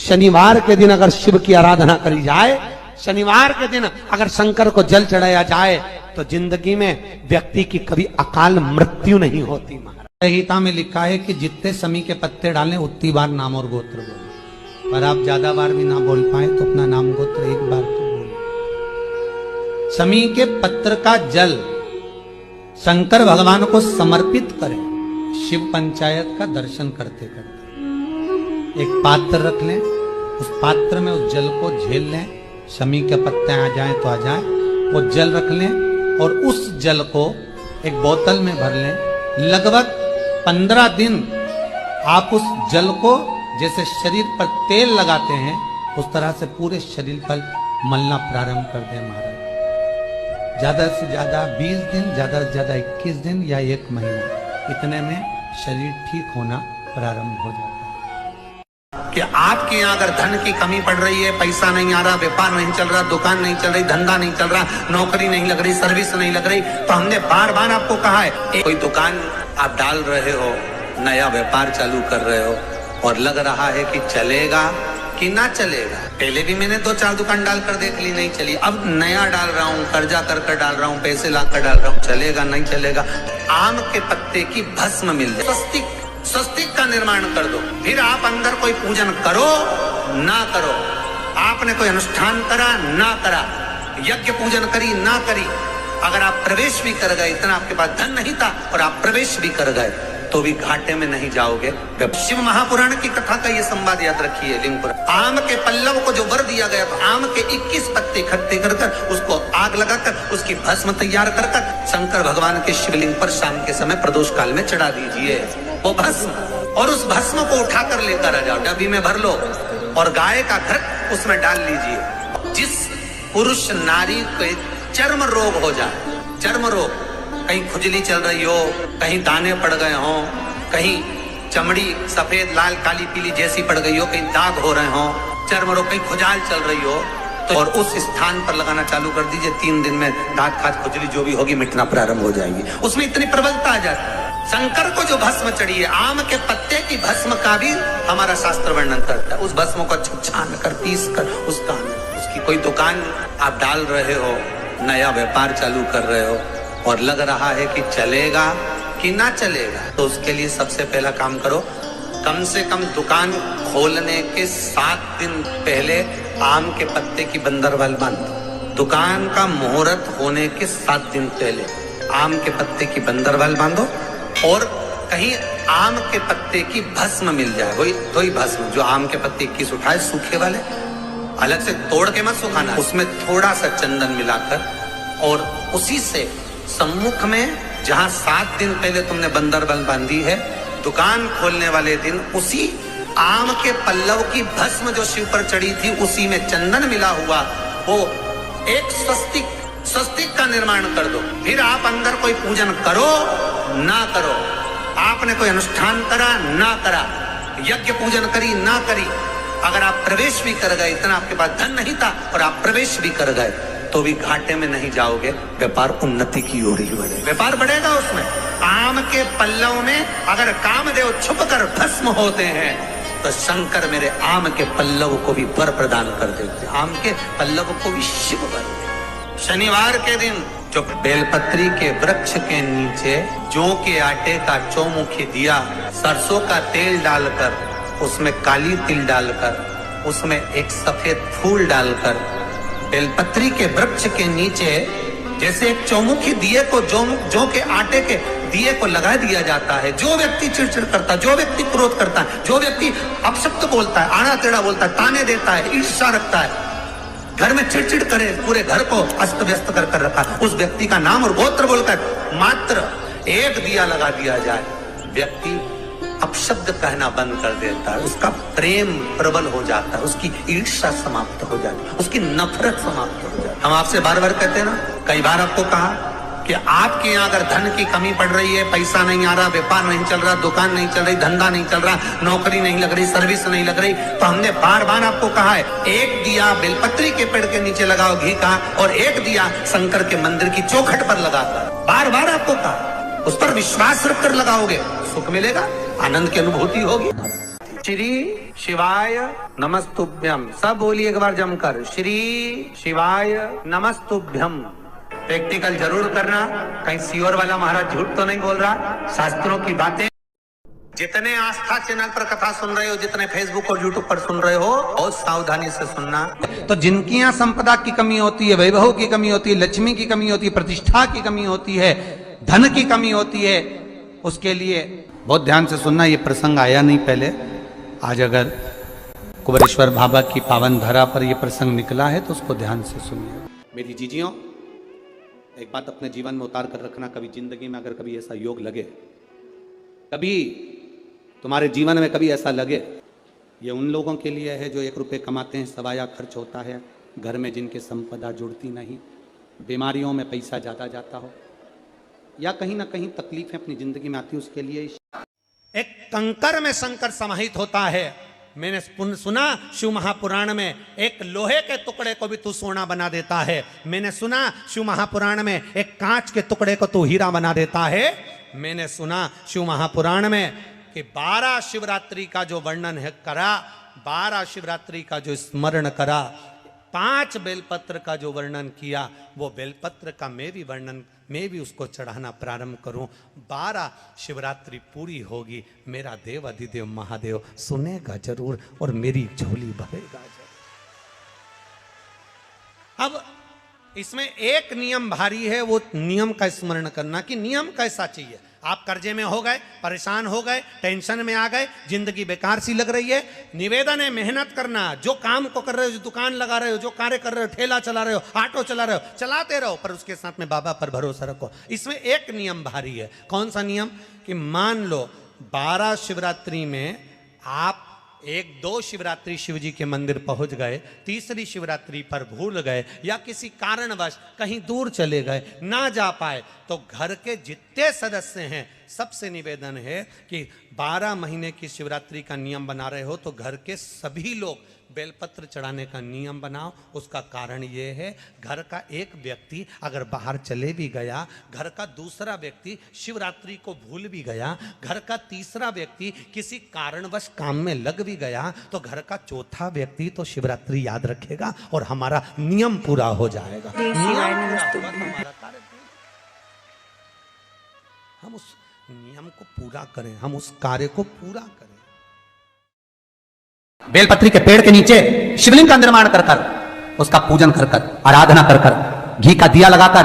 शनिवार के दिन अगर शिव की आराधना करी जाए, शनिवार के दिन अगर शंकर को जल चढ़ाया जाए तो जिंदगी में व्यक्ति की कभी अकाल मृत्यु नहीं होती। महाराज गीता में लिखा है कि जितने समी के पत्ते डालें उतनी बार नाम और गोत्र बोले, पर आप ज्यादा बार भी ना बोल पाए तो अपना नाम गोत्र एक बार तो बोले। समी के पत्र का जल शंकर भगवान को समर्पित करें। शिव पंचायत का दर्शन करते करते एक पात्र रख लें, उस पात्र में उस जल को झेल लें, शमी के पत्ते आ जाएं तो आ जाएं, वो जल रख लें और उस जल को एक बोतल में भर लें। लगभग 15 दिन आप उस जल को जैसे शरीर पर तेल लगाते हैं उस तरह से पूरे शरीर पर मलना प्रारंभ कर दें। महाराज ज्यादा से ज्यादा 20 दिन, ज्यादा से ज्यादा 21 दिन या 1 महीना, इतने में शरीर ठीक होना प्रारंभ हो जाता है। कि आपके यहाँ अगर धन की कमी पड़ रही है, पैसा नहीं आ रहा, व्यापार नहीं चल रहा, दुकान नहीं चल रही, धंधा नहीं चल रहा, नौकरी नहीं लग रही, सर्विस नहीं लग रही, तो हमने बार बार आपको कहा है कोई दुकान आप डाल रहे हो, नया व्यापार चालू कर रहे हो और लग रहा है कि चलेगा कि ना चलेगा। पहले भी मैंने 2-4 दुकान डालकर देख ली, नहीं चली। अब नया डाल रहा हूँ, कर्जा कर डाल रहा हूँ, पैसे लाकर डाल रहा हूँ, चलेगा नहीं चलेगा। आम के पत्ते की भस्म मिल जाए, स्वस्तिक का निर्माण कर दो। फिर आप अंदर कोई पूजन करो ना करो, आपने कोई अनुष्ठान करा ना करा, यज्ञ पूजन करी ना करी, अगर आप प्रवेश भी कर गए, इतना आपके पास धन नहीं था और आप प्रवेश भी कर गए तो भी घाटे में नहीं जाओगे। शिव महापुराण की कथा का ये संवाद याद रखिए। लिंगपुर आम के पल्लव को जो वर दिया गया, तो आम के 21 पत्ते इकट्ठे कर उसको आग लगाकर उसकी भस्म तैयार कर शंकर भगवान के शिवलिंग पर शाम के समय प्रदोष काल में चढ़ा दीजिए वो भस्म, और उस भस्म को उठाकर लेकर आ जाओ, डब्बी में भर लो और गाय का घृत उसमें डाल लीजिए। जिस पुरुष नारी को चर्म रोग हो जाए, चर्म रोग, कहीं खुजली चल रही हो, कहीं दाने पड़ गए हो, कहीं चमड़ी सफेद लाल काली पीली जैसी पड़ गई हो, कहीं दाग हो रहे हो, चर्म रोग, कहीं खुजाल चल रही हो, तो और उस स्थान पर लगाना चालू कर दीजिए। 3 दिन में दांत खाज खुजली जो भी होगी मिटना प्रारंभ हो जाएगी। उसमें इतनी प्रबलता आ जाती है। शंकर को जो भस्म चढ़ी है, आम के पत्ते की भस्म का भी हमारा शास्त्र वर्णन करता है। उस भस्म को छान कर पीस कर उसकी कोई दुकान आप डाल रहे हो, नया व्यापार चालू कर रहे हो और लग रहा है कि चलेगा कि ना चलेगा, तो उसके लिए सबसे पहला काम करो, कम से कम दुकान खोलने के 7 दिन पहले आम के पत्ते की बंदरवाल बांधो। दुकान का मुहूर्त होने के 7 दिन पहले आम के पत्ते की बंदरवाल बांधो और कहीं आम के पत्ते की भस्म मिल जाए, वही भस्म जो आम के पत्ते 21 उठाए सूखे वाले, अलग से तोड़ के मत सुखाना, उसमें थोड़ा सा चंदन मिलाकर और उसी से सम्मुख में जहां 7 दिन पहले तुमने बंदरबल बांधी है, दुकान खोलने वाले दिन उसी आम के पल्लव की भस्म जो शिव पर चढ़ी थी उसी में चंदन मिला हुआ वो एक स्वस्तिक का निर्माण कर दो। फिर आप अंदर कोई पूजन करो ना करो, आपने कोई अनुष्ठान करा ना करा, यज्ञ पूजन करी ना करी, अगर आप प्रवेश भी कर गए, इतना आपके पास धन नहीं था और आप प्रवेश भी कर गए तो भी घाटे में नहीं जाओगे, व्यापार उन्नति की ओर ही बढ़ेगा, व्यापार बढ़ेगा। उसमें आम के पल्लव में अगर कामदेव छुप कर भस्म होते हैं तो शंकर मेरे आम के पल्लव को भी वर प्रदान कर देते, आम के पल्लव को भी शिव वर देते। शनिवार के दिन जो बेलपत्री के वृक्ष के नीचे जौ के आटे का चौमुखी दिया, सरसों का तेल डालकर, उसमें काली तिल डालकर, उसमें एक सफेद फूल डालकर बेलपत्री के वृक्ष के नीचे जैसे एक चौमुखी दिए को जौ के आटे के दिए को लगा दिया जाता है। जो व्यक्ति चिड़चिड़ करता है, जो व्यक्ति क्रोध करता है, जो व्यक्ति अपशब्द बोलता है, आड़ा टेढ़ा बोलता है, ताने देता है, ईर्ष्या रखता है, घर में चिड़चिड़ करे, पूरे घर को अस्त व्यस्त कर रखा है, उस व्यक्ति का नाम और गोत्र बोलकर मात्र एक दिया लगा दिया जाए, व्यक्ति अपशब्द कहना बंद कर देता है, उसका प्रेम प्रबल हो जाता है, उसकी ईर्ष्या समाप्त हो जाती है, उसकी नफरत समाप्त हो जाती है। हम आपसे बार बार कहते हैं ना, कई बार आपको कहा कि आपके यहाँ अगर धन की कमी पड़ रही है, पैसा नहीं आ रहा, व्यापार नहीं चल रहा, दुकान नहीं चल रही, धंधा नहीं चल रहा, नौकरी नहीं लग रही, सर्विस नहीं लग रही, तो हमने बार बार आपको कहा है एक दिया बेलपत्री के पेड़ के नीचे लगाओ घी का और एक दिया शंकर के मंदिर की चौखट पर लगाकर, बार बार आपको कहा, उस पर विश्वास रखकर लगाओगे, सुख मिलेगा, आनंद की अनुभूति होगी। श्री शिवाय नमस्तुभ्यम। सब बोलिए एक बार जमकर, श्री शिवाय नमस्तुभ्यम। प्रैक्टिकल जरूर करना, कहीं सियोर वाला महाराज झूठ तो नहीं बोल रहा। शास्त्रों की बातें जितने आस्था चैनल पर कथा सुन रहे हो, जितने फेसबुक और यूट्यूब पर सुन रहे हो, बहुत सावधानी से सुनना। तो जिनकी यहाँ संपदा की कमी होती है, वैभव की कमी होती है, लक्ष्मी की कमी होती है, प्रतिष्ठा की कमी होती है, धन की कमी होती है, उसके लिए बहुत ध्यान से सुनना। ये प्रसंग आया नहीं पहले, आज अगर कुबेरेश्वर बाबा की पावन धरा पर यह प्रसंग निकला है तो उसको ध्यान से सुनिए। मेरी जीजियों, एक बात अपने जीवन में उतार कर रखना, कभी जिंदगी में अगर कभी ऐसा योग लगे, कभी तुम्हारे जीवन में कभी ऐसा लगे, ये उन लोगों के लिए है जो 1 रुपये कमाते हैं, सवाया खर्च होता है, घर में जिनके संपदा जुड़ती नहीं, बीमारियों में पैसा ज़्यादा जाता हो, या कहीं ना कहीं तकलीफें अपनी जिंदगी में आती है, उसके लिए एक कंकर में शंकर समाहित होता है। मैंने सुना शिव महापुराण में एक लोहे के टुकड़े को भी तू सोना बना देता है। मैंने सुना शिव महापुराण में एक कांच के टुकड़े को तू हीरा बना देता है। मैंने सुना शिव महापुराण में कि 12 शिवरात्रि का जो वर्णन है करा, 12 शिवरात्रि का जो स्मरण करा, 5 बेलपत्र का जो वर्णन किया, वो बेलपत्र का मैं भी उसको चढ़ाना प्रारंभ करूं। 12 शिवरात्रि पूरी होगी, मेरा देव अधिदेव महादेव सुनेगा जरूर और मेरी झोली भरेगा जरूर। अब इसमें एक नियम भारी है, वो नियम का स्मरण करना कि नियम कैसा चाहिए। आप कर्जे में हो गए, परेशान हो गए, टेंशन में आ गए, जिंदगी बेकार सी लग रही है, निवेदन है मेहनत करना। जो काम को कर रहे हो, जो दुकान लगा रहे हो, जो कार्य कर रहे हो, ठेला चला रहे हो, ऑटो चला रहे हो, चलाते रहो, पर उसके साथ में बाबा पर भरोसा रखो। इसमें एक नियम भारी है। कौन सा नियम? कि मान लो 12 शिवरात्रि में आप 1-2 शिवरात्रि शिव जी के मंदिर पहुंच गए, तीसरी शिवरात्रि पर भूल गए या किसी कारणवश कहीं दूर चले गए, ना जा पाए, तो घर के जितने सदस्य हैं सबसे निवेदन है कि 12 महीने की शिवरात्रि का नियम बना रहे हो तो घर के सभी लोग बेलपत्र चढ़ाने का नियम बनाओ। उसका कारण ये है, घर का एक व्यक्ति अगर बाहर चले भी गया, घर का दूसरा व्यक्ति शिवरात्रि को भूल भी गया, घर का तीसरा व्यक्ति किसी कारणवश काम में लग भी गया, तो घर का चौथा व्यक्ति तो शिवरात्रि याद रखेगा और हमारा नियम पूरा हो जाएगा। हम उस नियम को पूरा करें, हम उस कार्य को पूरा करें। बेलपत्री के पेड़ के नीचे शिवलिंग का निर्माण कर कर, उसका पूजन कर कर, आराधना कर कर, घी का दिया लगाकर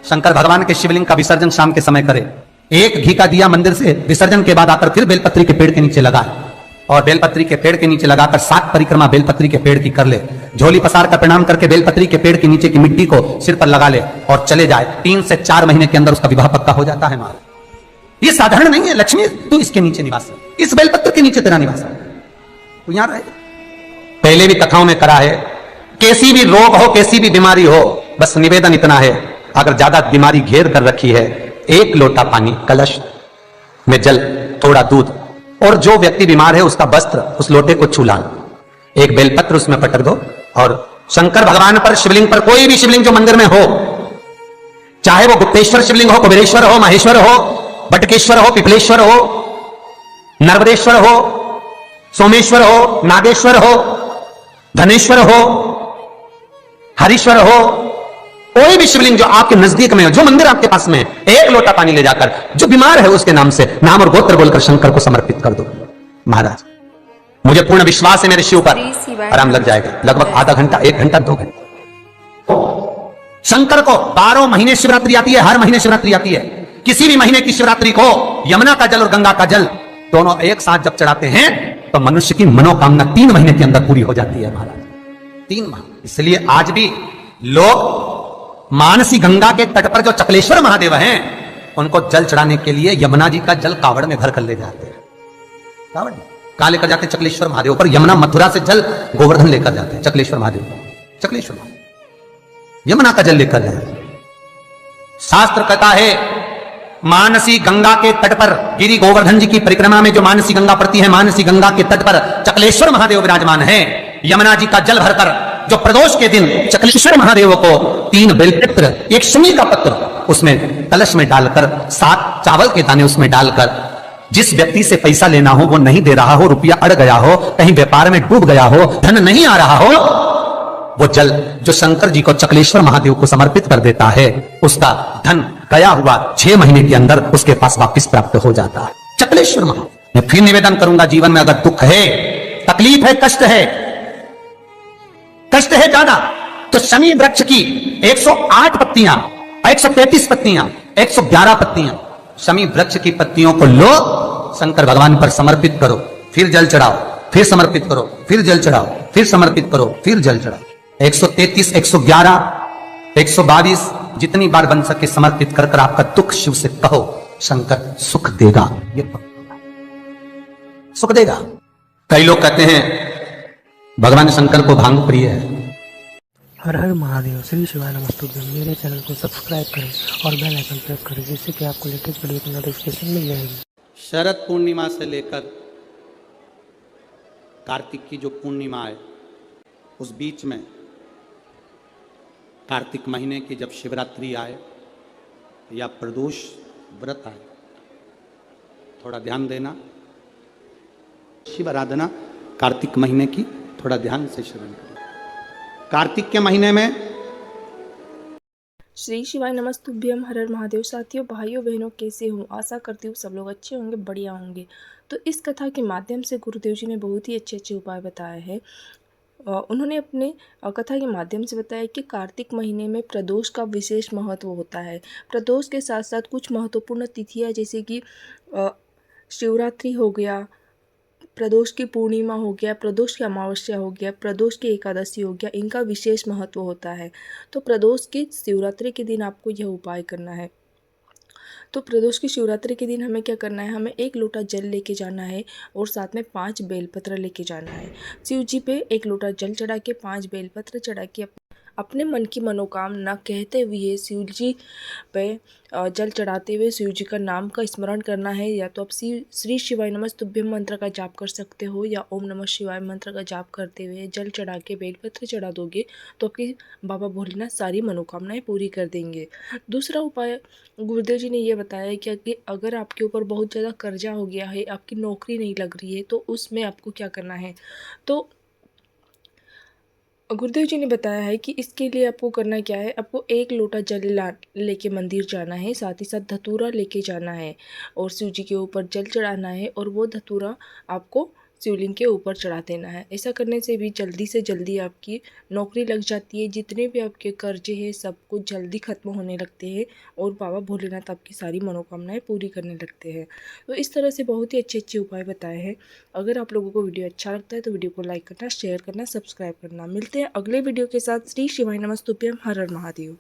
शंकर भगवान के शिवलिंग का विसर्जन शाम के समय करे। एक घी का दिया मंदिर से विसर्जन के बाद आकर फिर बेलपत्री के पेड़ के नीचे लगाए और बेलपत्री के पेड़ के नीचे लगाकर 7 परिक्रमा बेलपत्री के पेड़ की कर ले। झोली पसार कर प्रणाम करके बेलपत्री के पेड़ के नीचे की मिट्टी को सिर पर लगा ले और चले जाए। 3 से 4 महीने के अंदर उसका विवाह पक्का हो जाता है। मार ये साधारण नहीं है। लक्ष्मी तू इसके नीचे निवास, इस बेलपत्र के नीचे तेरा निवास है, तू यहां रहे। पहले भी कथाओं में करा है, कैसी भी रोग हो, कैसी भी बीमारी हो, बस निवेदन इतना है, अगर ज्यादा बीमारी घेर कर रखी है, 1 लोटा पानी, कलश में जल, थोड़ा दूध, और जो व्यक्ति बीमार है उसका वस्त्र उस लोटे को छूला, एक बेलपत्र उसमें पटक दो और शंकर भगवान पर, शिवलिंग पर, कोई भी शिवलिंग जो मंदिर में हो, चाहे वो गुप्तेश्वर शिवलिंग हो, कुबेरेश्वर हो, महेश्वर हो, बटकेश्वर हो, पिपलेश्वर हो, नर्मदेश्वर हो, सोमेश्वर हो, नागेश्वर हो, धनेश्वर हो, हरीश्वर हो, कोई भी शिवलिंग जो आपके नजदीक में हो, जो मंदिर आपके पास में है, 1 लोटा पानी ले जाकर जो बीमार है उसके नाम से नाम और गोत्र बोलकर शंकर को समर्पित कर दो। महाराज मुझे पूर्ण विश्वास है मेरे शिव पर आराम लग जाएगा। लगभग आधा घंटा, 1 घंटा, 2 घंटे। शंकर को 12 महीने शिवरात्रि आती है, हर महीने शिवरात्रि आती है। किसी भी महीने की शिवरात्रि को यमुना का जल और गंगा का जल दोनों एक साथ जब चढ़ाते हैं तो मनुष्य की मनोकामना 3 महीने के अंदर पूरी हो जाती है। महाराज 3 माह। इसलिए आज भी लोग मानसी गंगा के तट पर जो चकलेश्वर महादेव हैं उनको जल चढ़ाने के लिए यमुना जी का जल कावड़ में भर कर ले जाते हैं। कावड़ कहां लेकर जाते हैं? चकलेश्वर महादेव पर। यमुना मथुरा से जल गोवर्धन लेकर जाते हैं चकलेश्वर महादेव, चकलेश्वर महादेव यमुना का जल लेकर जाते। शास्त्र कहता है मानसी गंगा के तट पर, गिरी गोवर्धन जी की परिक्रमा में जो मानसी गंगा पड़ती है, मानसी गंगा के तट पर चकलेश्वर महादेव विराजमान है। यमुना जी का जल भरकर जो प्रदोष के दिन चकलेश्वर महादेव को 3 बेलपत्र, 1 शमी का पत्र उसमें कलश में डालकर, 7 चावल के दाने उसमें डालकर जिस व्यक्ति से पैसा लेना हो वो नहीं दे रहा हो, रुपया अड़ गया हो, कहीं व्यापार में डूब गया हो, धन नहीं आ रहा हो, वो जल जो शंकर जी को चकलेश्वर महादेव को समर्पित कर देता है, उसका धन गया हुआ 6 महीने के अंदर उसके पास वापस प्राप्त हो जाता है। चकलेश्वर महादेव। मैं फिर निवेदन करूंगा, जीवन में अगर दुख है, तकलीफ है, कष्ट है ज्यादा, तो शमी वृक्ष की 108 पत्तियां, 133 पत्तियां, 111 पत्तियां, शमी वृक्ष की पत्तियों को लो, शंकर भगवान पर समर्पित करो, फिर जल चढ़ाओ, फिर समर्पित करो, फिर जल चढ़ाओ, फिर समर्पित करो, फिर जल चढ़ाओ। 133, 111, 122 जितनी बार बन सके समर्पित कर कर आपका दुख शिव से कहो, शंकर सुख देगा, ये पक्का सुख देगा। कई लोग कहते हैं भगवान शंकर को भांग प्रिय है। हर हर महादेव। श्री शिवाय नमस्तुभ्यम। मेरे चैनल को सब्सक्राइब करें और बेल आइकन प्रेस करें, जिससे कि आपको लेटेस्ट वीडियो की नोटिफिकेशन मिल जाएगी। शरद पूर्णिमा से लेकर कार्तिक की जो पूर्णिमा है, उस बीच में कार्तिक महीने की जब शिवरात्रि आए या प्रदोष व्रत आए, थोड़ा ध्यान देना। शिव आराधना कार्तिक महीने की थोड़ा ध्यान से श्रवण करें। कार्तिक के महीने में श्री शिवाय नमस्तुभ्यम। हर हर महादेव। साथियों, भाइयों बहनों, कैसे हो? आशा करती हूँ सब लोग अच्छे होंगे, बढ़िया होंगे। तो इस कथा के माध्यम से गुरुदेव जी ने बहुत ही अच्छे अच्छे उपाय बताए हैं। उन्होंने अपने कथा के माध्यम से बताया कि कार्तिक महीने में प्रदोष का विशेष महत्व होता है। प्रदोष के साथ साथ कुछ महत्वपूर्ण तिथियाँ जैसे कि शिवरात्रि हो गया, प्रदोष की पूर्णिमा हो गया, प्रदोष की अमावस्या हो गया, प्रदोष की एकादशी हो गया, इनका विशेष महत्व होता है। तो प्रदोष की शिवरात्रि के दिन आपको यह उपाय करना है। तो प्रदोष की शिवरात्रि के दिन हमें क्या करना है? हमें 1 लोटा जल लेके जाना है और साथ में 5 बेलपत्र लेके जाना है। शिव जी पे 1 लोटा जल चढ़ा के 5 बेलपत्र चढ़ा के अपने मन की मनोकामना कहते हुए शिव जी पे जल चढ़ाते हुए शिव जी का नाम का स्मरण करना है। या तो आप श्री शिवाय नमस्तुभ्यम मंत्र का जाप कर सकते हो, या ओम नमः शिवाय मंत्र का जाप करते हुए जल चढ़ा के बेलपत्र चढ़ा दोगे तो आपकी बाबा भोलेनाथ सारी मनोकामनाएं पूरी कर देंगे। दूसरा उपाय गुरुदेव जी ने ये बताया कि अगर आपके ऊपर बहुत ज़्यादा कर्जा हो गया है, आपकी नौकरी नहीं लग रही है, तो उसमें आपको क्या करना है? तो गुरुदेव जी ने बताया है कि इसके लिए आपको करना क्या है? आपको 1 लोटा जल लेके मंदिर जाना है, साथ ही साथ धतूरा लेके जाना है और शिव जी के ऊपर जल चढ़ाना है और वो धतूरा आपको शिवलिंग के ऊपर चढ़ा देना है। ऐसा करने से भी जल्दी से जल्दी आपकी नौकरी लग जाती है, जितने भी आपके कर्जे हैं सब कुछ जल्दी ख़त्म होने लगते हैं और बाबा भोलेनाथ आपकी सारी मनोकामनाएं पूरी करने लगते हैं। तो इस तरह से बहुत ही अच्छे अच्छे उपाय बताए हैं। अगर आप लोगों को वीडियो अच्छा लगता है तो वीडियो को लाइक करना, शेयर करना, सब्सक्राइब करना। मिलते हैं अगले वीडियो के साथ। श्री शिवाय नमस्तुभ्यम। हर हर महादेव।